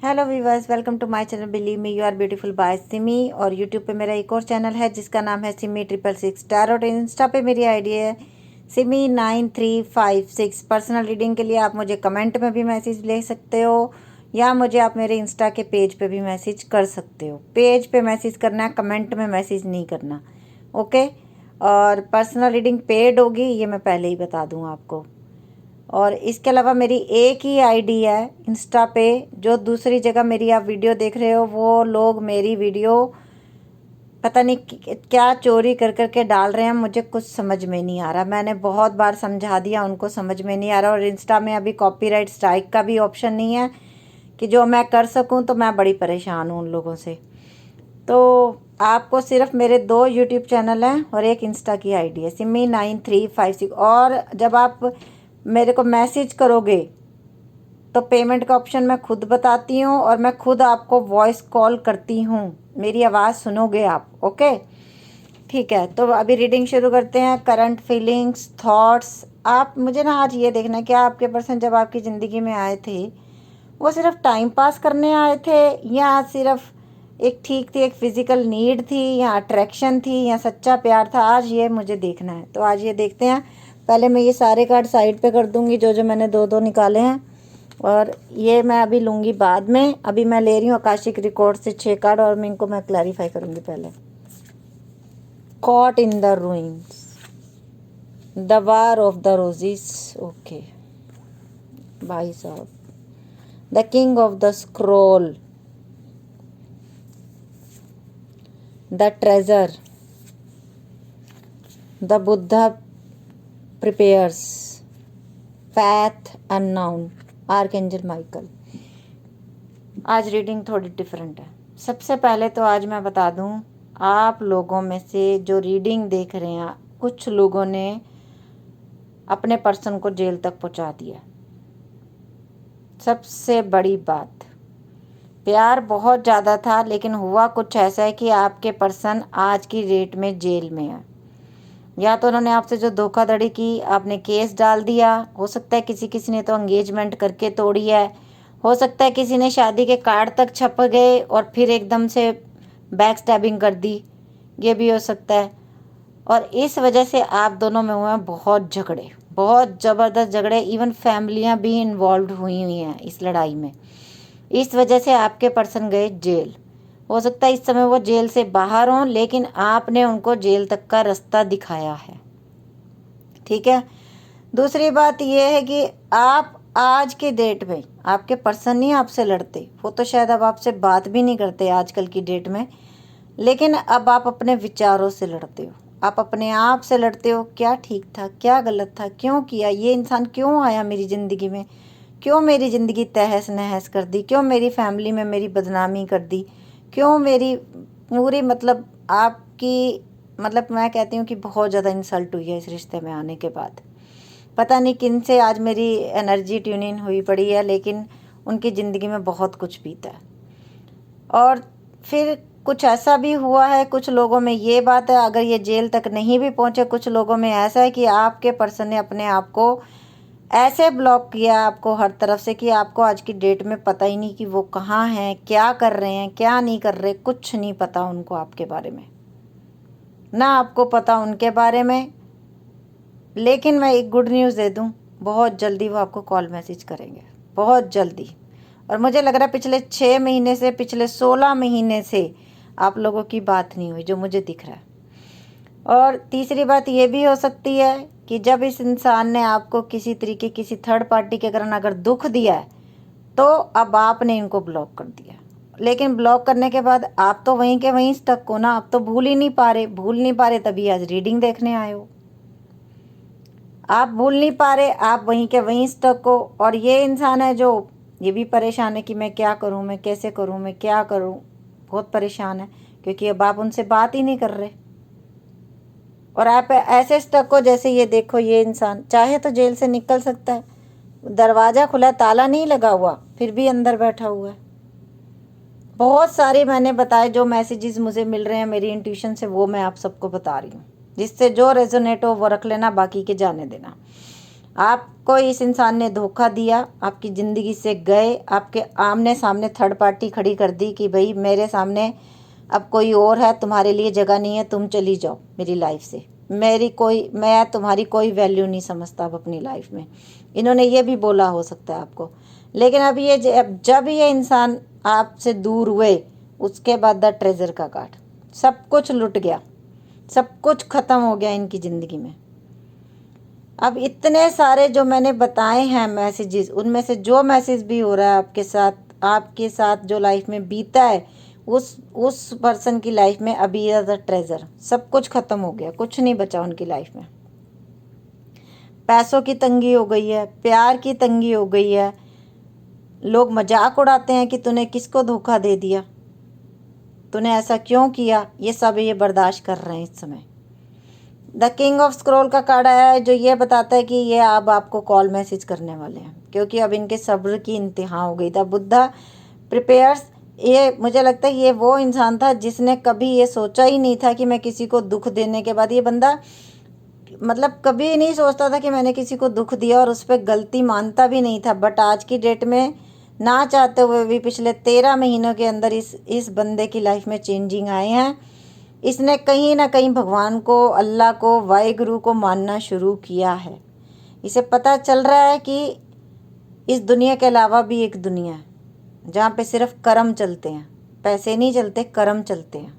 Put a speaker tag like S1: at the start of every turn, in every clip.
S1: Hello viewers, welcome to my channel believe me you are beautiful by Simi. और YouTube पे मेरा एक और चैनल है जिसका नाम है सिमी 666 टैरोट। इंस्टा पे मेरी आईडी है सिमी 9356। पर्सनल रीडिंग के लिए आप मुझे कमेंट में भी मैसेज ले सकते हो या मुझे आप मेरे इंस्टा के पेज पे भी मैसेज कर सकते हो। पेज पे मैसेज करना है, कमेंट में मैसेज नहीं करना, ओके। और पर्सनल रीडिंग पेड होगी, ये मैं पहले ही बता दूँ आपको। और इसके अलावा मेरी एक ही आईडी है इंस्टा पे। जो दूसरी जगह मेरी आप वीडियो देख रहे हो वो लोग मेरी वीडियो पता नहीं क्या चोरी कर कर के डाल रहे हैं, मुझे कुछ समझ में नहीं आ रहा। मैंने बहुत बार समझा दिया, उनको समझ में नहीं आ रहा। और इंस्टा में अभी कॉपीराइट स्ट्राइक का भी ऑप्शन नहीं है कि जो मैं कर सकूं, तो मैं बड़ी परेशान हूं उन लोगों से। तो आपको सिर्फ मेरे 2 यूट्यूब चैनल हैं और एक इंस्टा की आईडी है सिमी 9356। और जब आप मेरे को मैसेज करोगे तो पेमेंट का ऑप्शन मैं खुद बताती हूँ और मैं खुद आपको वॉइस कॉल करती हूँ, मेरी आवाज़ सुनोगे आप, ओके। ठीक है, तो अभी रीडिंग शुरू करते हैं। Current feelings, thoughts. आप मुझे ना आज ये देखना है, क्या आपके पर्सन जब आपकी ज़िंदगी में आए थे वो सिर्फ टाइम पास करने आए थे या सिर्फ एक ठीक थी, एक फिजिकल नीड थी या अट्रैक्शन थी या सच्चा प्यार था। आज ये मुझे देखना है, तो आज ये देखते हैं। पहले मैं ये सारे कार्ड साइड पे कर दूंगी जो जो मैंने 2-2 निकाले हैं, और ये मैं अभी लूँगी बाद में। अभी मैं ले रही हूँ आकाशिक रिकॉर्ड से 6 कार्ड और मैं इनको क्लैरिफाई करूँगी पहले। Caught in the ruins, the war of the roses, okay भाई साहब। The king of the scroll, the treasure, the Buddha prepares, path unknown, archangel Michael. आज रीडिंग थोड़ी डिफरेंट है। सबसे पहले तो आज मैं बता दूं, आप लोगों में से जो रीडिंग देख रहे हैं, कुछ लोगों ने अपने पर्सन को जेल तक पहुंचा दिया। सबसे बड़ी बात, प्यार बहुत ज़्यादा था लेकिन हुआ कुछ ऐसा है कि आपके पर्सन आज की डेट में जेल में है। या तो उन्होंने आपसे जो धोखाधड़ी की, आपने केस डाल दिया। हो सकता है किसी किसी ने तो एंगेजमेंट करके तोड़ी है। हो सकता है किसी ने शादी के कार्ड तक छप गए और फिर एकदम से बैक स्टैबिंग कर दी, ये भी हो सकता है। और इस वजह से आप दोनों में हुए हैं बहुत झगड़े, बहुत ज़बरदस्त झगड़े। इवन फैमिलियां भी इन्वॉल्व हुई हैं इस लड़ाई में। इस वजह से आपके पर्सन गए जेल। हो सकता है इस समय वो जेल से बाहर हों, लेकिन आपने उनको जेल तक का रास्ता दिखाया है, ठीक है। दूसरी बात यह है कि आप आज के डेट में, आपके पर्सन नहीं आपसे लड़ते, वो तो शायद अब आपसे बात भी नहीं करते आजकल की डेट में, लेकिन अब आप अपने विचारों से लड़ते हो, आप अपने आप से लड़ते हो। क्या ठीक था, क्या गलत था, क्यों किया, ये इंसान क्यों आया मेरी ज़िंदगी में, क्यों मेरी ज़िंदगी तहस नहस कर दी, क्यों मेरी फैमिली में मेरी बदनामी कर दी, क्यों मेरी पूरी आपकी मैं कहती हूँ कि बहुत ज़्यादा इंसल्ट हुई है इस रिश्ते में आने के बाद। पता नहीं किन से आज मेरी एनर्जी ट्यून इन हुई पड़ी है, लेकिन उनकी ज़िंदगी में बहुत कुछ बीता है। और फिर कुछ ऐसा भी हुआ है, कुछ लोगों में ये बात है, अगर ये जेल तक नहीं भी पहुँचे, कुछ लोगों में ऐसा है कि आपके पर्सन ने अपने आप को ऐसे ब्लॉक किया आपको हर तरफ से कि आपको आज की डेट में पता ही नहीं कि वो कहाँ हैं, क्या कर रहे हैं, क्या नहीं कर रहे। कुछ नहीं पता उनको आपके बारे में, ना आपको पता उनके बारे में। लेकिन मैं एक गुड न्यूज़ दे दूं, बहुत जल्दी वो आपको कॉल मैसेज करेंगे, बहुत जल्दी। और मुझे लग रहा है पिछले 6 महीने से, पिछले 16 महीने से आप लोगों की बात नहीं हुई, जो मुझे दिख रहा है। और तीसरी बात ये भी हो सकती है कि जब इस इंसान ने आपको किसी तरीके, किसी थर्ड पार्टी के कारण अगर दुख दिया है, तो अब आपने इनको ब्लॉक कर दिया। लेकिन ब्लॉक करने के बाद आप तो वहीं के वहीं स्टक हो ना, आप तो भूल ही नहीं पा रहे, तभी आज रीडिंग देखने आए हो। आप भूल नहीं पा रहे, आप वहीं के वहीं स्टक हो। और ये इंसान है जो ये भी परेशान है कि मैं क्या करूं, मैं कैसे करूं, मैं क्या करूं। बहुत परेशान है क्योंकि अब आप उनसे बात ही नहीं कर रहे और आप ऐसे स्टक हो जैसे ये देखो, ये इंसान चाहे तो जेल से निकल सकता है, दरवाज़ा खुला, ताला नहीं लगा हुआ, फिर भी अंदर बैठा हुआ है। बहुत सारे मैंने बताए, जो मैसेजेस मुझे मिल रहे हैं मेरी इंट्यूशन से, वो मैं आप सबको बता रही हूँ। जिससे जो रेजोनेट हो वो रख लेना, बाकी के जाने देना। आपको इस इंसान ने धोखा दिया, आपकी ज़िंदगी से गए, आपके आमने सामने थर्ड पार्टी खड़ी कर दी कि भाई मेरे सामने अब कोई और है, तुम्हारे लिए जगह नहीं है, तुम चली जाओ मेरी लाइफ से, मैं तुम्हारी कोई वैल्यू नहीं समझता अब अपनी लाइफ में। इन्होंने ये भी बोला हो सकता है आपको। लेकिन अब ये जब ये इंसान आपसे दूर हुए, उसके बाद द ट्रेजर का कार्ड, सब कुछ लुट गया, सब कुछ ख़त्म हो गया इनकी ज़िंदगी में। अब इतने सारे जो मैंने बताए हैं मैसेजेस, उनमें से जो मैसेज भी हो रहा है आपके साथ जो लाइफ में बीता है, उस पर्सन की लाइफ में अभी द ट्रेजर, सब कुछ ख़त्म हो गया, कुछ नहीं बचा उनकी लाइफ में। पैसों की तंगी हो गई है, प्यार की तंगी हो गई है, लोग मजाक उड़ाते हैं कि तूने किसको धोखा दे दिया, तूने ऐसा क्यों किया, ये सब ये बर्दाश्त कर रहे हैं इस समय। द किंग ऑफ स्क्रॉल का कार्ड आया है जो ये बताता है कि ये अब आपको कॉल मैसेज करने वाले हैं, क्योंकि अब इनके सब्र की इंतहा हो गई। द बुद्धा प्रिपेयर्स, ये मुझे लगता है ये वो इंसान था जिसने कभी ये सोचा ही नहीं था कि मैं किसी को दुख देने के बाद, ये बंदा मतलब कभी नहीं सोचता था कि मैंने किसी को दुख दिया, और उस पर गलती मानता भी नहीं था। बट आज की डेट में ना चाहते हुए भी पिछले 13 महीनों के अंदर इस बंदे की लाइफ में चेंजिंग आए हैं। इसने कहीं ना कहीं भगवान को, अल्लाह को, वाहिगुरु को मानना शुरू किया है। इसे पता चल रहा है कि इस दुनिया के अलावा भी एक दुनिया है जहाँ पे सिर्फ कर्म चलते हैं, पैसे नहीं चलते, कर्म चलते हैं।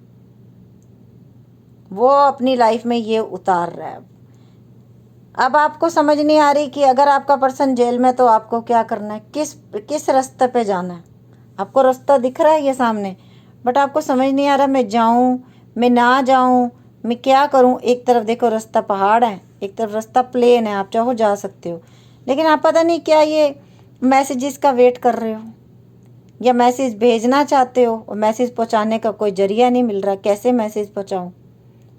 S1: वो अपनी लाइफ में ये उतार रहा है। अब आपको समझ नहीं आ रही कि अगर आपका पर्सन जेल में तो आपको क्या करना है, किस रास्ते पे जाना है। आपको रास्ता दिख रहा है ये सामने, बट आपको समझ नहीं आ रहा मैं जाऊं, मैं ना जाऊं, मैं क्या करूं। एक तरफ देखो रास्ता पहाड़ है, एक तरफ रास्ता प्लेन है, आप चाहो जा सकते हो, लेकिन आप पता नहीं क्या ये मैसेजेस का वेट कर रहे हो या मैसेज भेजना चाहते हो और मैसेज पहुंचाने का कोई जरिया नहीं मिल रहा। कैसे मैसेज पहुंचाऊं,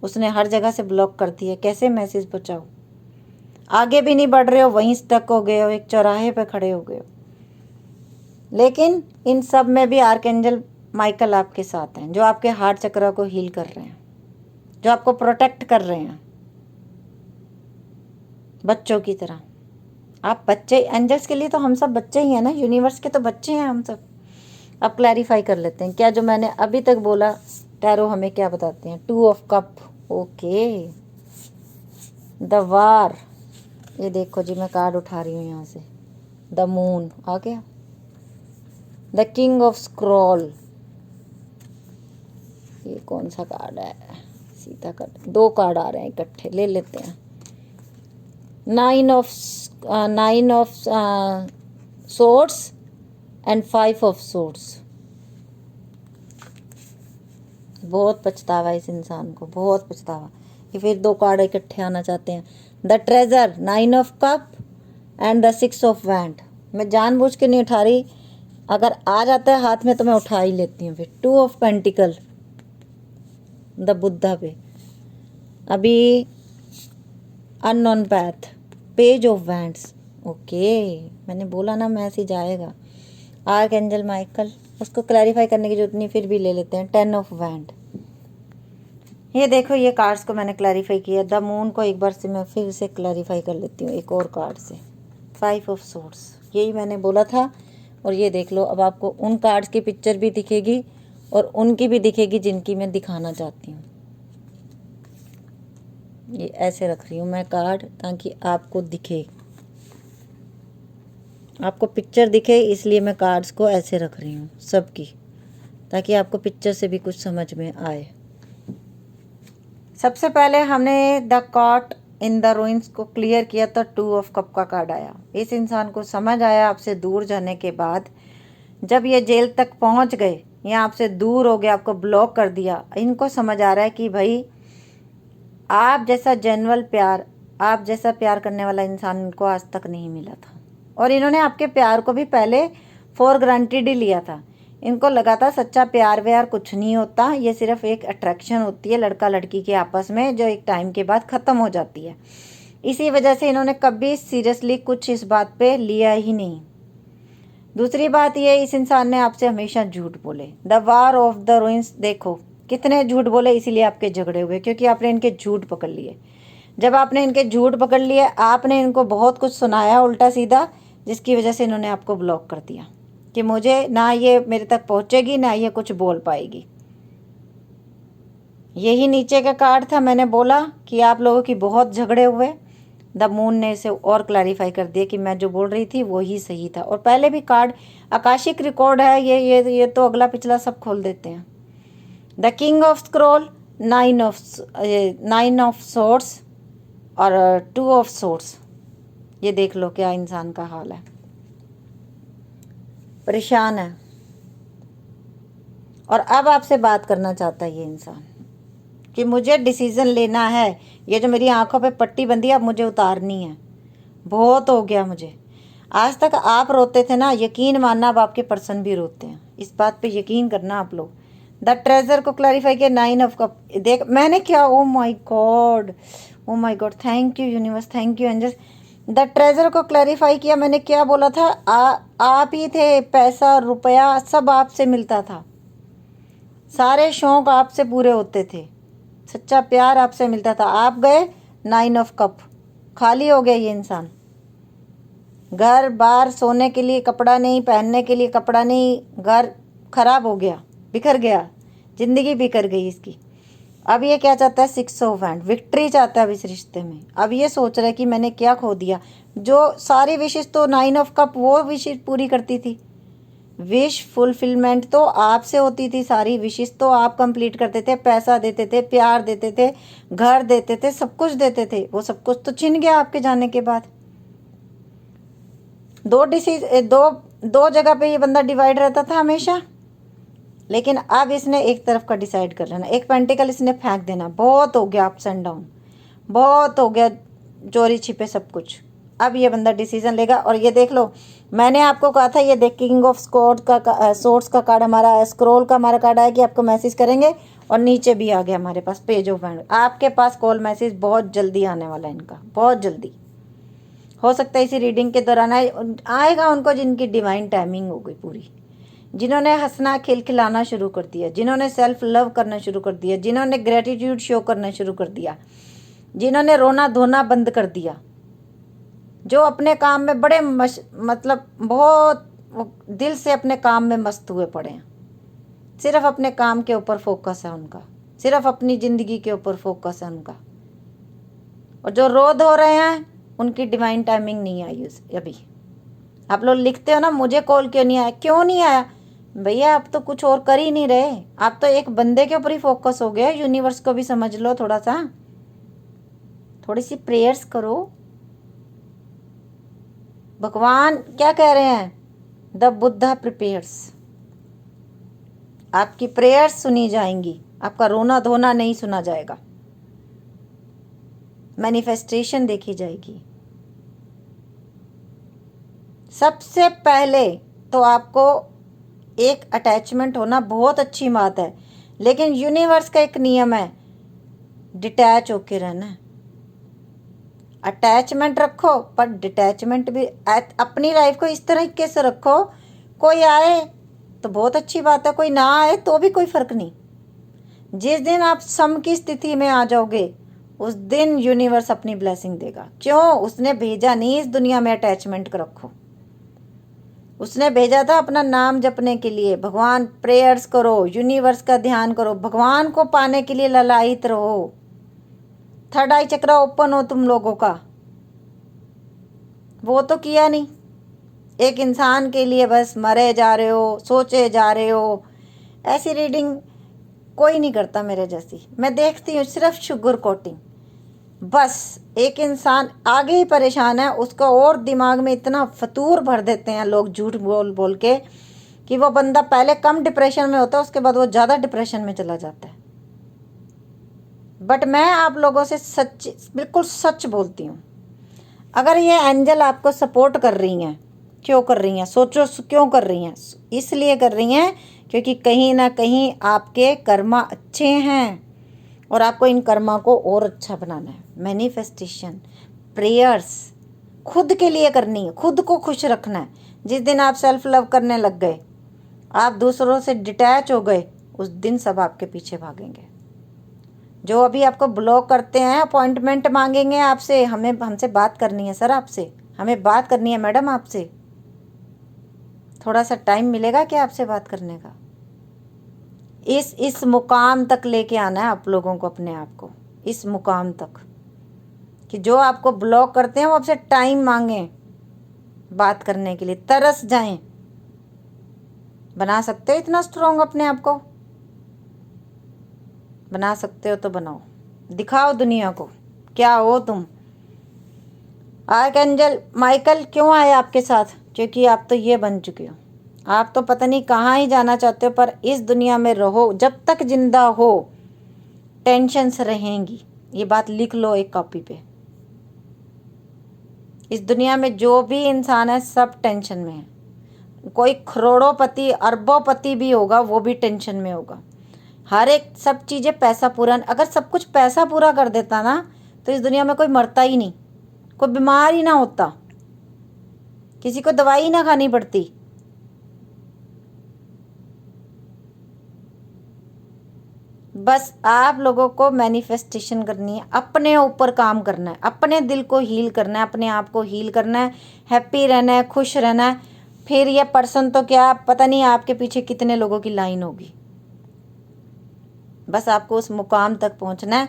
S1: उसने हर जगह से ब्लॉक कर दिया, कैसे मैसेज पहुंचाऊं। आगे भी नहीं बढ़ रहे हो, वहीं स्टक हो गए हो, एक चौराहे पे खड़े हो गए हो। लेकिन इन सब में भी आर्कएंजल माइकल आपके साथ हैं, जो आपके हार्ट चक्र को हील कर रहे हैं, जो आपको प्रोटेक्ट कर रहे हैं बच्चों की तरह। आप बच्चे, एंजल्स के लिए तो हम सब बच्चे ही हैं ना, यूनिवर्स के तो बच्चे हैं हम सब। अब क्लैरिफाई कर लेते हैं क्या जो मैंने अभी तक बोला, टैरो हमें क्या बताते हैं। 2 of cup, okay. The war, ये देखो जी मैं कार्ड उठा रही हूँ यहाँ से। द मून आ गया। द किंग ऑफ स्क्रॉल, ये कौन सा कार्ड है, सीधा कार्ड, 2 कार्ड आ रहे हैं इकट्ठे, ले लेते हैं। 9 of swords and 5 of swords. बहुत पछतावा इस इंसान को, बहुत पछतावा। ये फिर 2 कार्ड इकट्ठे आना चाहते हैं। The treasure, 9 of cup and the 6 of wand. मैं जानबूझ के नहीं उठा रही, अगर आ जाता है हाथ में तो मैं उठा ही लेती हूँ। फिर 2 ऑफ पेंटिकल, द बुद्धा पे। अभी unknown path, page of wands, okay. मैंने बोला ना मैसेज आएगा। आर्कएंजल माइकल, उसको क्लैरिफाई करने की जरूरत नहीं, फिर भी ले लेते हैं। 10 ऑफ वैंड। ये देखो ये कार्ड्स को मैंने क्लैरिफाई किया। द मून को एक बार से मैं फिर से क्लैरिफाई कर लेती हूँ एक और कार्ड से। 5 ऑफ सोर्ड्स, यही मैंने बोला था। और ये देख लो, अब आपको उन कार्ड्स की पिक्चर भी दिखेगी और उनकी भी दिखेगी जिनकी मैं दिखाना चाहती हूँ। ये ऐसे रख रही हूँ मैं कार्ड ताकि आपको दिखे, आपको पिक्चर दिखे, इसलिए मैं कार्ड्स को ऐसे रख रही हूँ सबकी, ताकि आपको पिक्चर से भी कुछ समझ में आए। सबसे पहले हमने the caught in the ruins को क्लियर किया तो 2 ऑफ कप का कार्ड आया। इस इंसान को समझ आया आपसे दूर जाने के बाद, जब ये जेल तक पहुंच गए या आपसे दूर हो गया, आपको ब्लॉक कर दिया, इनको समझ आ रहा है कि भाई आप जैसा जेन्युइन प्यार, आप जैसा प्यार करने वाला इंसान इनको आज तक नहीं मिला था। और इन्होंने आपके प्यार को भी पहले फॉर ग्रांटेड ही लिया था। इनको लगा था सच्चा प्यार व्यार कुछ नहीं होता, ये सिर्फ एक अट्रैक्शन होती है लड़का लड़की के आपस में, जो एक टाइम के बाद ख़त्म हो जाती है। इसी वजह से इन्होंने कभी सीरियसली कुछ इस बात पे लिया ही नहीं। दूसरी बात ये, इस इंसान ने आपसे हमेशा झूठ बोले। The war of the ruins, देखो कितने झूठ बोले, इसीलिए आपके झगड़े हुए, क्योंकि आपने इनके झूठ पकड़ लिए। जब आपने इनके झूठ पकड़ लिए, आपने इनको बहुत कुछ सुनाया उल्टा सीधा, जिसकी वजह से इन्होंने आपको ब्लॉक कर दिया कि मुझे ना ये मेरे तक पहुंचेगी ना ये कुछ बोल पाएगी। यही नीचे का कार्ड था। मैंने बोला कि आप लोगों की बहुत झगड़े हुए। द मून ने इसे और क्लैरिफाई कर दिया कि मैं जो बोल रही थी वो ही सही था। और पहले भी कार्ड आकाशिक रिकॉर्ड है, ये तो अगला पिछला सब खोल देते हैं। The king of scroll, nine of swords और 2 ऑफ सोर्ड्स। ये देख लो क्या इंसान का हाल है, परेशान है। और अब आपसे बात करना चाहता है ये इंसान कि मुझे डिसीजन लेना है, ये जो मेरी आंखों पे पट्टी बंधी है अब मुझे उतारनी है, बहुत हो गया मुझे। आज तक आप रोते थे ना, यकीन मानना अब आपके पर्सन भी रोते हैं, इस बात पे यकीन करना आप लोग। द ट्रेजर को क्लैरिफाई किया, 9 ऑफ कप। देख मैंने क्या, oh my God, oh my God, thank you universe, thank you angels. The treasure को क्लैरिफाई किया, मैंने क्या बोला था, आप ही थे, पैसा रुपया सब आपसे मिलता था, सारे शौक आपसे पूरे होते थे, सच्चा प्यार आपसे मिलता था। आप गए, 9 ऑफ कप, खाली हो गया ये इंसान। घर बार, सोने के लिए कपड़ा नहीं, पहनने के लिए कपड़ा नहीं, घर खराब हो गया, बिखर गया, जिंदगी बिखर गई इसकी। अब ये क्या चाहता है, 6 ऑफ हैंड, विक्ट्री चाहता है अब इस रिश्ते में। अब ये सोच रहा है कि मैंने क्या खो दिया। जो सारी विशेष तो 9 ऑफ कप वो विशेष पूरी करती थी, विश फुलफिलमेंट तो आपसे होती थी, सारी विशेष तो आप कंप्लीट करते थे, पैसा देते थे, प्यार देते थे, घर देते थे, सब कुछ देते थे, वो सब कुछ तो छिन गया आपके जाने के बाद। दो जगह पे ये बंदा डिवाइड रहता था हमेशा, लेकिन अब इसने एक तरफ का डिसाइड कर लेना, एक पेंटिकल इसने फेंक देना। बहुत हो गया अप्स एंड डाउन, बहुत हो गया चोरी छिपे सब कुछ। अब ये बंदा डिसीजन लेगा। और ये देख लो, मैंने आपको कहा था, ये देख किंग ऑफ सोर्ड्स का कार्ड हमारा, स्क्रोल का हमारा कार्ड आया कि आपको मैसेज करेंगे, और नीचे भी आ गया हमारे पास पेज ऑफ हैंड। आपके पास कॉल मैसेज बहुत जल्दी आने वाला है इनका, बहुत जल्दी। हो सकता है इसी रीडिंग के दौरान आएगा उनको, जिनकी डिवाइन टाइमिंग हो गई पूरी, जिन्होंने हंसना खिलखिलाना शुरू कर दिया, जिन्होंने सेल्फ लव करना शुरू कर दिया, जिन्होंने ग्रेटिट्यूड शो करना शुरू कर दिया, जिन्होंने रोना धोना बंद कर दिया, जो अपने काम में बड़े मतलब बहुत दिल से अपने काम में मस्त हुए पड़े हैं, सिर्फ अपने काम के ऊपर फोकस है उनका, सिर्फ अपनी ज़िंदगी के ऊपर फोकस है उनका। और जो रोध हो रहे हैं उनकी डिवाइन टाइमिंग नहीं आई अभी। आप लोग लिखते हो ना, मुझे कॉल क्यों नहीं आया, क्यों नहीं आया भैया, आप तो कुछ और कर ही नहीं रहे, आप तो एक बंदे के ऊपर ही फोकस हो गया। यूनिवर्स को भी समझ लो थोड़ा सा, थोड़ी सी प्रेयर्स करो। भगवान क्या कह रहे हैं, द बुद्धा प्रिपेयर्स, आपकी प्रेयर्स सुनी जाएंगी, आपका रोना धोना नहीं सुना जाएगा, मैनिफेस्टेशन देखी जाएगी। सबसे पहले तो आपको एक अटैचमेंट होना बहुत अच्छी बात है, लेकिन यूनिवर्स का एक नियम है, डिटैच होके रहना है। अटैचमेंट रखो पर डिटैचमेंट भी, अपनी लाइफ को इस तरीके से रखो, कोई आए तो बहुत अच्छी बात है, कोई ना आए तो भी कोई फर्क नहीं। जिस दिन आप सम की स्थिति में आ जाओगे उस दिन यूनिवर्स अपनी ब्लेसिंग देगा। क्यों, उसने भेजा नहीं इस दुनिया में अटैचमेंट को रखो, उसने भेजा था अपना नाम जपने के लिए। भगवान प्रेयर्स करो, यूनिवर्स का ध्यान करो, भगवान को पाने के लिए ललायित रहो। थर्ड आई चक्र ओपन हो तुम लोगों का, वो तो किया नहीं। एक इंसान के लिए बस मरे जा रहे हो, सोचे जा रहे हो। ऐसी रीडिंग कोई नहीं करता मेरे जैसी, मैं देखती हूँ सिर्फ शुगर कोटिंग। बस एक इंसान आगे ही परेशान है, उसका और दिमाग में इतना फतूर भर देते हैं लोग झूठ बोल बोल के कि वो बंदा पहले कम डिप्रेशन में होता है, उसके बाद वो ज़्यादा डिप्रेशन में चला जाता है। बट मैं आप लोगों से सच, बिल्कुल सच बोलती हूँ, अगर ये एंजल आपको सपोर्ट कर रही हैं, क्यों कर रही हैं, सोचो क्यों कर रही हैं। इसलिए कर रही हैं क्योंकि कहीं ना कहीं आपके कर्मा अच्छे हैं और आपको इन कर्मा को और अच्छा बनाना है। मैनिफेस्टेशन, प्रेयर्स खुद के लिए करनी है, खुद को खुश रखना है। जिस दिन आप सेल्फ लव करने लग गए, आप दूसरों से डिटैच हो गए, उस दिन सब आपके पीछे भागेंगे। जो अभी आपको ब्लॉक करते हैं, अपॉइंटमेंट मांगेंगे आपसे, हमसे बात करनी है सर, आपसे हमें बात करनी है मैडम आपसे। थोड़ा सा टाइम मिलेगा क्या आपसे बात करने का? इस मुकाम तक लेके आना है आप लोगों को, अपने आप को इस मुकाम तक कि जो आपको ब्लॉक करते हैं वो आपसे टाइम मांगें बात करने के लिए, तरस जाएं। बना सकते हो इतना स्ट्रॉन्ग अपने आप को? बना सकते हो तो बनाओ, दिखाओ दुनिया को क्या हो तुम। आर्कएंजल माइकल क्यों आए आपके साथ? क्योंकि आप तो ये बन चुके हो। आप तो पता नहीं कहाँ ही जाना चाहते हो, पर इस दुनिया में रहो, जब तक जिंदा हो टेंशन्स रहेंगी। ये बात लिख लो एक कॉपी पे। इस दुनिया में जो भी इंसान है सब टेंशन में है। कोई करोड़ोंपति अरबोंपति भी होगा वो भी टेंशन में होगा। हर एक सब चीज़ें पैसा पूरा, अगर सब कुछ पैसा पूरा कर देता ना तो इस दुनिया में कोई मरता ही नहीं, कोई बीमार ही ना होता, किसी को दवाई ना खानी पड़ती। बस आप लोगों को मैनिफेस्टेशन करनी है, अपने ऊपर काम करना है, अपने दिल को हील करना है, अपने आप को हील करना है, हैप्पी रहना है, खुश रहना है। फिर ये पर्सन तो क्या, पता नहीं आपके पीछे कितने लोगों की लाइन होगी। बस आपको उस मुकाम तक पहुंचना है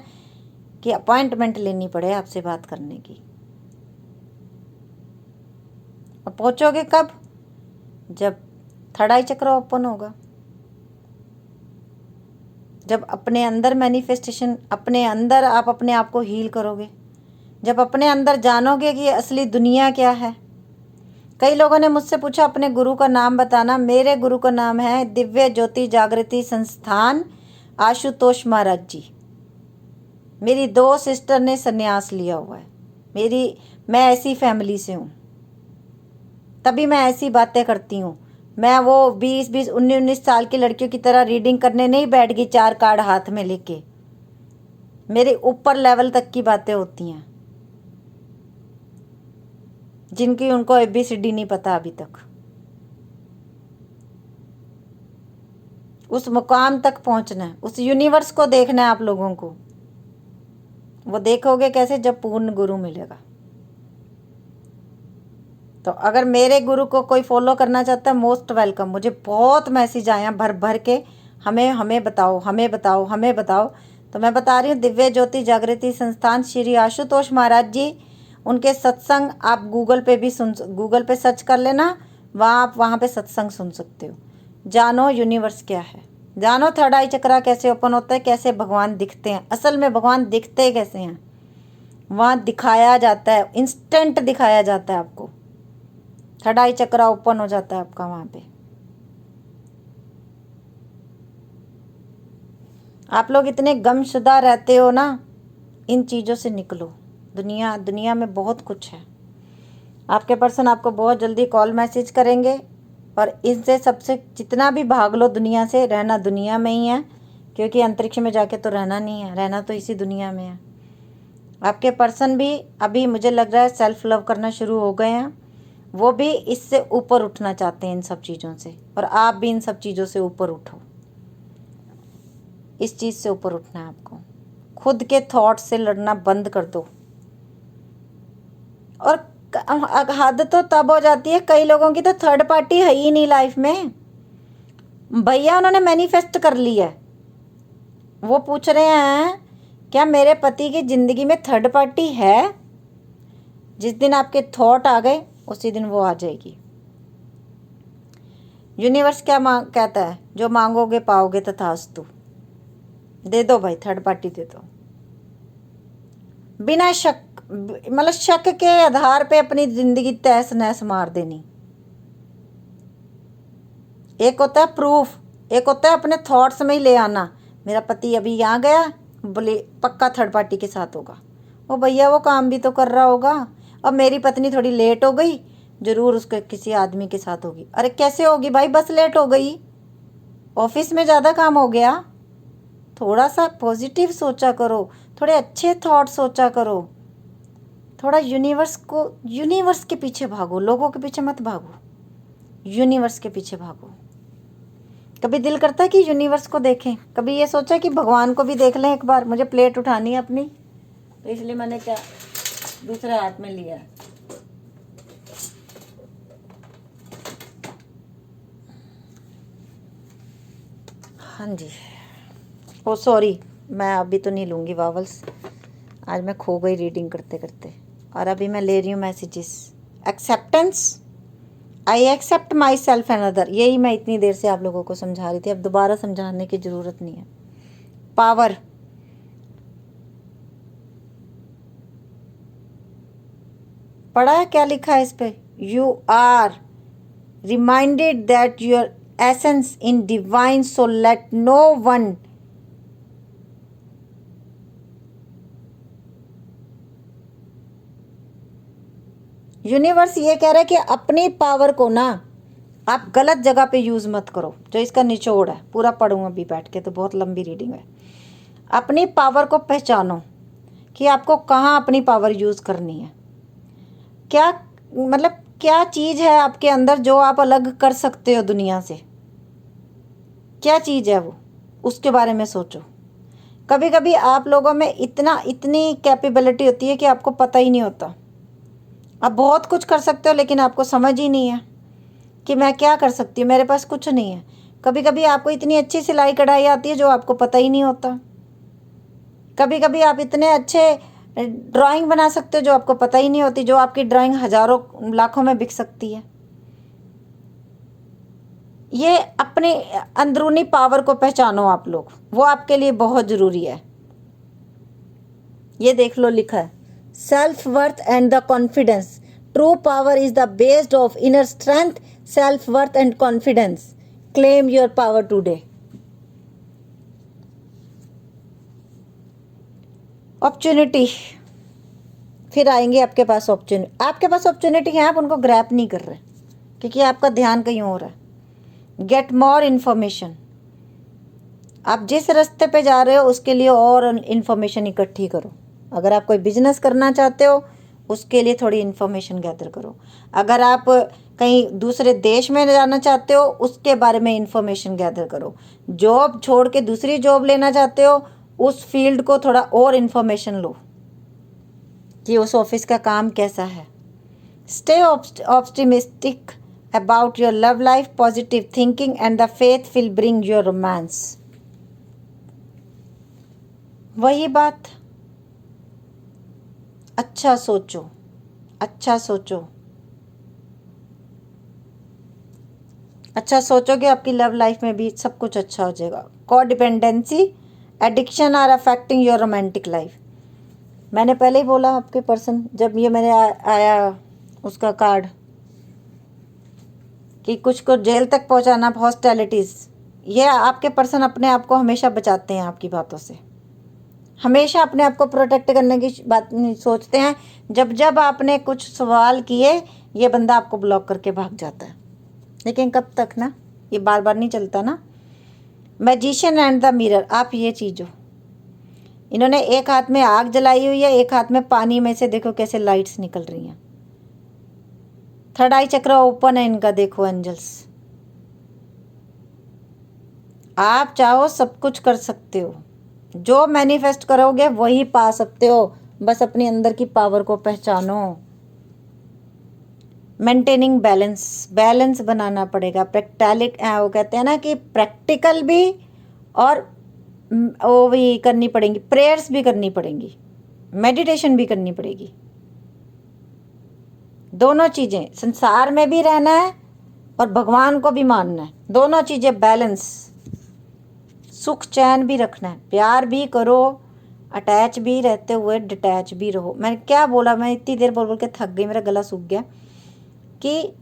S1: कि अपॉइंटमेंट लेनी पड़े आपसे बात करने की। और पहुंचोगे कब? जब थर्ड आई चक्र ओपन होगा, जब अपने अंदर मैनिफेस्टेशन, अपने अंदर आप अपने आप को हील करोगे, जब अपने अंदर जानोगे कि असली दुनिया क्या है। कई लोगों ने मुझसे पूछा अपने गुरु का नाम बताना। मेरे गुरु का नाम है दिव्य ज्योति जागृति संस्थान आशुतोष महाराज जी। मेरी 2 सिस्टर ने संन्यास लिया हुआ है। मैं ऐसी फैमिली से हूँ, तभी मैं ऐसी बातें करती हूँ। मैं वो 20-20, 19-19 साल की लड़कियों की तरह रीडिंग करने नहीं बैठ गई 4 कार्ड हाथ में लेके। मेरे ऊपर लेवल तक की बातें होती हैं जिनकी उनको ABCD नहीं पता अभी तक। उस मुकाम तक पहुंचना है, उस यूनिवर्स को देखना है आप लोगों को। वो देखोगे कैसे? जब पूर्ण गुरु मिलेगा। तो अगर मेरे गुरु को कोई फॉलो करना चाहता है, मोस्ट वेलकम। मुझे बहुत मैसेज आए हैं भर भर के, हमें बताओ, हमें बताओ, हमें बताओ। तो मैं बता रही हूँ, दिव्य ज्योति जागृति संस्थान श्री आशुतोष महाराज जी, उनके सत्संग आप गूगल पे सर्च कर लेना, आप वहाँ पे सत्संग सुन सकते हो। जानो यूनिवर्स क्या है, जानो थर्ड आई चक्रा कैसे ओपन होता है, कैसे भगवान दिखते हैं। असल में भगवान दिखते कैसे हैं, वहाँ दिखाया जाता है, इंस्टेंट दिखाया जाता है आपको। थर्ड आई चक्रा ओपन हो जाता है आपका वहाँ पे। आप लोग इतने गमशुदा रहते हो ना, इन चीज़ों से निकलो। दुनिया में बहुत कुछ है। आपके पर्सन आपको बहुत जल्दी कॉल मैसेज करेंगे, और इनसे सबसे जितना भी भाग लो दुनिया से, रहना दुनिया में ही है, क्योंकि अंतरिक्ष में जाके तो रहना नहीं है, रहना तो इसी दुनिया में है। आपके पर्सन भी अभी मुझे लग रहा है सेल्फ लव करना शुरू हो गए हैं। वो भी इससे ऊपर उठना चाहते हैं इन सब चीज़ों से, और आप भी इन सब चीज़ों से ऊपर उठो। इस चीज़ से ऊपर उठना है आपको। खुद के थॉट से लड़ना बंद कर दो। और हद तो तब हो जाती है, कई लोगों की तो थर्ड पार्टी है ही नहीं लाइफ में। भैया उन्होंने मैनिफेस्ट कर ली है, वो पूछ रहे हैं क्या मेरे पति की ज़िंदगी में थर्ड पार्टी है? जिस दिन आपके थॉट आ गए उसी दिन वो आ जाएगी। यूनिवर्स क्या कहता है? जो मांगोगे पाओगे तथास्तु। दे दो भाई, थर्ड पार्टी दे दो, बिना शक, मतलब शक के आधार पे अपनी जिंदगी तहस नहस मार देनी। एक होता है प्रूफ, एक होता है अपने थॉट्स में ही ले आना। मेरा पति अभी यहाँ गया, बोले पक्का थर्ड पार्टी के साथ होगा। वो भैया वो काम भी तो कर रहा होगा। अब मेरी पत्नी थोड़ी लेट हो गई, जरूर उसके किसी आदमी के साथ होगी। अरे कैसे होगी भाई, बस लेट हो गई, ऑफिस में ज़्यादा काम हो गया। थोड़ा सा पॉजिटिव सोचा करो, थोड़े अच्छे थॉट सोचा करो, थोड़ा यूनिवर्स के पीछे भागो, लोगों के पीछे मत भागो, यूनिवर्स के पीछे भागो। कभी दिल करता है कि यूनिवर्स को देखें, कभी ये सोचा कि भगवान को भी देख लें एक बार। मुझे प्लेट उठानी है अपनी, तो इसलिए मैंने क्या दूसरे हाथ में लिया है। हाँ जी, ओ सॉरी, मैं अभी तो नहीं लूँगी वावल्स, आज मैं खो गई रीडिंग करते करते। और अभी मैं ले रही हूँ messages. Acceptance, I accept myself and other, यही मैं इतनी देर से आप लोगों को समझा रही थी, अब दोबारा समझाने की ज़रूरत नहीं है। पावर, पढ़ा है क्या लिखा है इस पे? You are reminded that your essence in divine, so let no one universe ये कह रहा है कि अपनी पावर को ना आप गलत जगह पे यूज़ मत करो। जो इसका निचोड़ है, पूरा पढ़ूँ अभी बैठ के, तो बहुत लंबी रीडिंग है। अपनी पावर को पहचानो कि आपको कहाँ अपनी पावर यूज़ करनी है। क्या मतलब क्या चीज़ है आपके अंदर जो आप अलग कर सकते हो दुनिया से, क्या चीज़ है वो, उसके बारे में सोचो। कभी कभी आप लोगों में इतनी कैपेबिलिटी होती है कि आपको पता ही नहीं होता। आप बहुत कुछ कर सकते हो लेकिन आपको समझ ही नहीं है कि मैं क्या कर सकती हूँ, मेरे पास कुछ नहीं है। कभी कभी आपको इतनी अच्छी सिलाई कढ़ाई आती है जो आपको पता ही नहीं होता। कभी कभी आप इतने अच्छे ड्राइंग बना सकते हो जो आपको पता ही नहीं होती, जो आपकी ड्राइंग हज़ारों लाखों में बिक सकती है। ये अपने अंदरूनी पावर को पहचानो आप लोग, वो आपके लिए बहुत ज़रूरी है। ये देख लो लिखा है, self worth and the confidence, true power is the based of inner strength, self worth and confidence, claim your power today. Opportunity, फिर आएंगे आपके पास अपॉर्चुनिटी। आपके पास अपॉर्चुनिटी है, आप उनको ग्रैब नहीं कर रहे क्योंकि आपका ध्यान कहीं और है। गेट मोर इन्फॉर्मेशन, आप जिस रास्ते पे जा रहे हो उसके लिए और इन्फॉर्मेशन इकट्ठी करो। अगर आप कोई बिजनेस करना चाहते हो उसके लिए थोड़ी इन्फॉर्मेशन गैदर करो। अगर आप कहीं दूसरे देश में जाना चाहते हो उसके बारे में इन्फॉर्मेशन गैदर करो। जॉब छोड़ के दूसरी जॉब लेना चाहते हो, उस फील्ड को थोड़ा और इन्फॉर्मेशन लो कि उस ऑफिस का काम कैसा है। Stay optimistic about your love life, positive thinking and the faith will bring your romance. वही बात, अच्छा सोचो, अच्छा सोचो, अच्छा सोचोगे आपकी लव लाइफ में भी सब कुछ अच्छा हो जाएगा। Codependency, addiction are affecting your romantic life. मैंने पहले ही बोला आपके पर्सन, जब ये मैंने आया उसका कार्ड कि कुछ को जेल तक पहुंचाना, हॉस्टिलिटीज़, ये आपके पर्सन अपने आप को हमेशा बचाते हैं आपकी बातों से, हमेशा अपने आप को प्रोटेक्ट करने की बात नहीं सोचते हैं। जब जब आपने कुछ सवाल किए ये बंदा आपको ब्लॉक करके भाग जाता है। लेकिन कब तक ना, ये बार बार नहीं चलता ना। मैजिशियन एंड द मिरर, आप ये चीज़ हो, इन्होंने एक हाथ में आग जलाई हुई है, एक हाथ में पानी में से देखो कैसे लाइट्स निकल रही हैं। थर्ड आई चक्र ओपन है इनका, देखो एंजल्स। आप चाहो सब कुछ कर सकते हो, जो मैनिफेस्ट करोगे वही पा सकते हो, बस अपने अंदर की पावर को पहचानो। मेंटेनिंग बैलेंस, बैलेंस बनाना पड़ेगा। प्रैक्टिकल, वो कहते हैं ना कि प्रैक्टिकल भी और वो भी करनी पड़ेंगी, प्रेयर्स भी करनी पड़ेंगी, मेडिटेशन भी करनी पड़ेगी। दोनों चीज़ें, संसार में भी रहना है और भगवान को भी मानना है, दोनों चीज़ें बैलेंस। सुख चैन भी रखना है, प्यार भी करो, अटैच भी रहते हुए डिटैच भी रहो। मैंने क्या बोला, मैं इतनी देर बोल बोल के थक गई, मेरा गला सूख गया। कि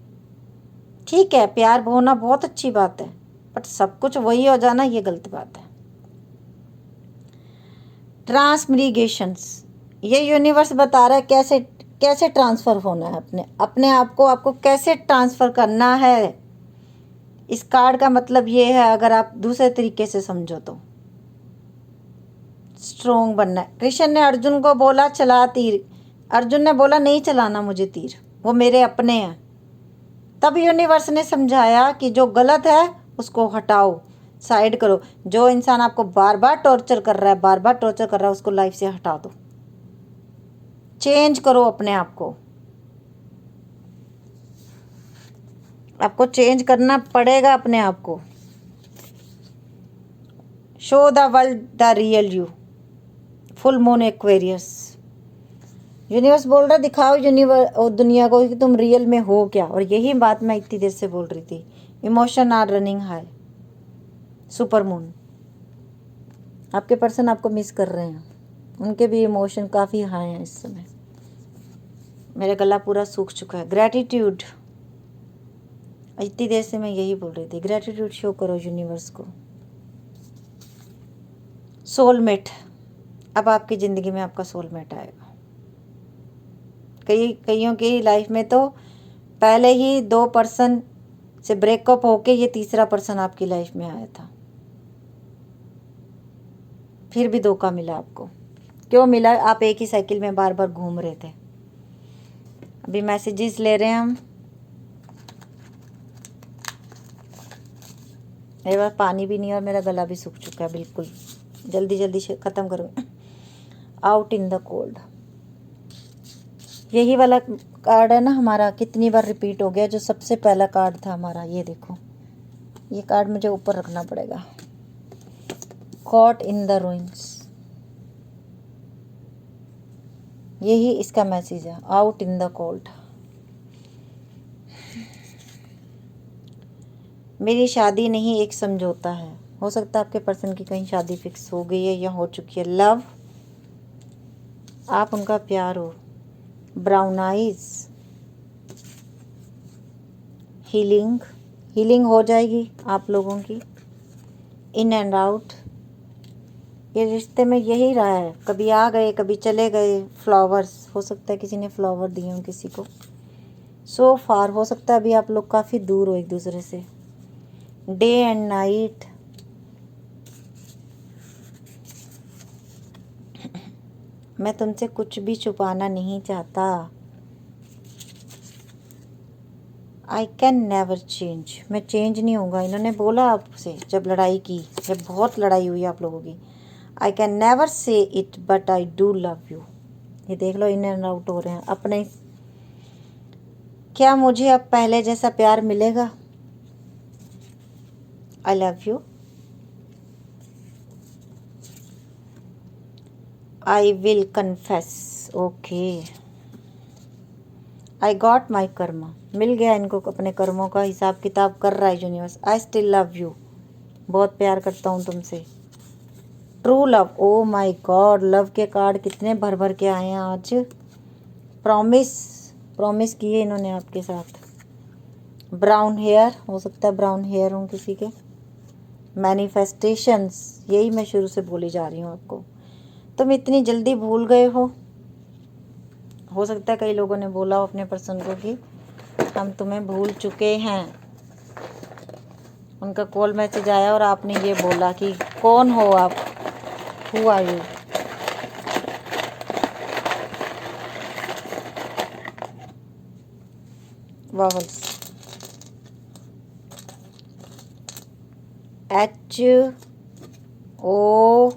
S1: ठीक है प्यार होना बहुत अच्छी बात है, बट सब कुछ वही हो जाना ये गलत बात है। ट्रांसमिग्रेशंस, ये यूनिवर्स बता रहा है कैसे कैसे ट्रांसफ़र होना है, अपने आप को आपको कैसे ट्रांसफ़र करना है। इस कार्ड का मतलब ये है, अगर आप दूसरे तरीके से समझो तो स्ट्रोंग बनना है। कृष्ण ने अर्जुन को बोला चला तीर, अर्जुन ने बोला नहीं चलाना मुझे तीर, वो मेरे अपने हैं। तब यूनिवर्स ने समझाया कि जो गलत है उसको हटाओ, साइड करो। जो इंसान आपको बार बार टॉर्चर कर रहा है, बार बार टॉर्चर कर रहा है, उसको लाइफ से हटा दो। चेंज करो अपने आप को, आपको चेंज करना पड़ेगा अपने आप को। Show the world the real you. Full moon Aquarius. Universe बोल रहा दिखाओ दुनिया को कि तुम रियल में हो क्या। और यही बात मैं इतनी देर से बोल रही थी। Emotion are running high. Super moon. आपके पर्सन आपको मिस कर रहे हैं, उनके भी इमोशन काफ़ी हाई हैं इस समय। मेरा गला पूरा सूख चुका है। ग्रैटिट्यूड। इतनी देर से मैं यही बोल रही थी, ग्रैटिट्यूड शो करो यूनिवर्स को। सोलमेट। अब आपकी ज़िंदगी में आपका सोलमेट आएगा। कईयों की लाइफ में तो पहले ही 2 पर्सन से ब्रेकअप होके ये तीसरा पर्सन आपकी लाइफ में आया था, फिर भी धोखा मिला आपको। क्यों मिला? आप एक ही साइकिल में बार बार घूम रहे थे। अभी मैसेजेस ले रहे हैं हम। मेरे पास पानी भी नहीं और मेरा गला भी सूख चुका है बिल्कुल। जल्दी जल्दी से ख़त्म करो। Out in the cold. यही वाला कार्ड है ना हमारा, कितनी बार रिपीट हो गया। जो सबसे पहला कार्ड था हमारा, ये देखो, ये कार्ड मुझे ऊपर रखना पड़ेगा। Caught in the ruins. यही इसका मैसेज है, आउट इन द कोल्ड। मेरी शादी नहीं, एक समझौता है। हो सकता है आपके पर्सन की कहीं शादी फिक्स हो गई है या हो चुकी है। लव। आप उनका प्यार हो। Brown eyes. हीलिंग। हीलिंग हो जाएगी आप लोगों की। In and out. ये रिश्ते में यही रहा है, कभी आ गए कभी चले गए। फ्लावर्स। हो सकता है किसी ने फ्लावर दिए हो किसी को। सो फार। हो सकता है अभी आप लोग काफ़ी दूर हो एक दूसरे से। Day and night. मैं तुमसे कुछ भी छुपाना नहीं चाहता। I can never change. मैं चेंज नहीं होगा। इन्होंने बोला आपसे जब लड़ाई की, जब बहुत लड़ाई हुई आप लोगों की, I can never say it but I do love you. ये देख लो, इन एंड आउट हो रहे हैं अपने। क्या मुझे अब पहले जैसा प्यार मिलेगा? I love you. I will confess. Okay. I got my karma. मिल गया इनको, अपने कर्मों का हिसाब किताब कर रहा है universe. I still love you. बहुत प्यार करता हूँ तुमसे। True love. Oh my god, love के कार्ड कितने भर भर के आए हैं आज। प्रॉमिस। प्रॉमिस किए इन्होंने आपके साथ। Brown hair. हो सकता है ब्राउन हेयर हो किसी के। मैनिफेस्टेशंस। यही मैं शुरू से बोली जा रही हूँ आपको। तुम इतनी जल्दी भूल गए हो सकता है कई लोगों ने बोला हो अपने पर्सन को कि हम तुम्हें भूल चुके हैं। उनका कॉल मैसेज आया और आपने ये बोला कि कौन हो आप, who are you. Vowels. H O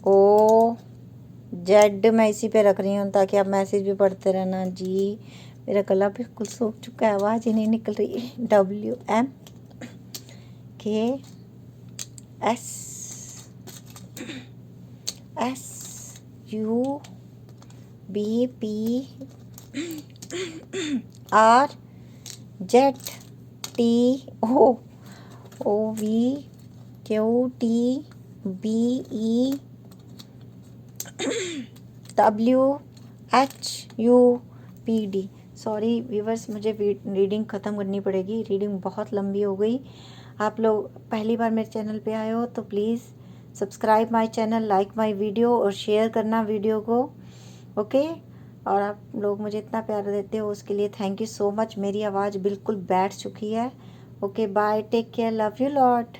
S1: O Z. मैं इसी पे रख रही हूँ ताकि आप मैसेज भी पढ़ते रहना जी। मेरा गला बिल्कुल सूख चुका है, आवाज़ ही नहीं निकल रही। WM KS SUBPOVQTBEWHUPD। Sorry viewers, मुझे रीडिंग ख़त्म करनी पड़ेगी। रीडिंग बहुत लंबी हो गई। आप लोग पहली बार मेरे चैनल पे आए हो तो please subscribe my channel, like my video और शेयर करना वीडियो को। ओके। और आप लोग मुझे इतना प्यार देते हो उसके लिए थैंक यू सो मच। मेरी आवाज़ बिल्कुल बैठ चुकी है। Okay bye, take care, love you lot.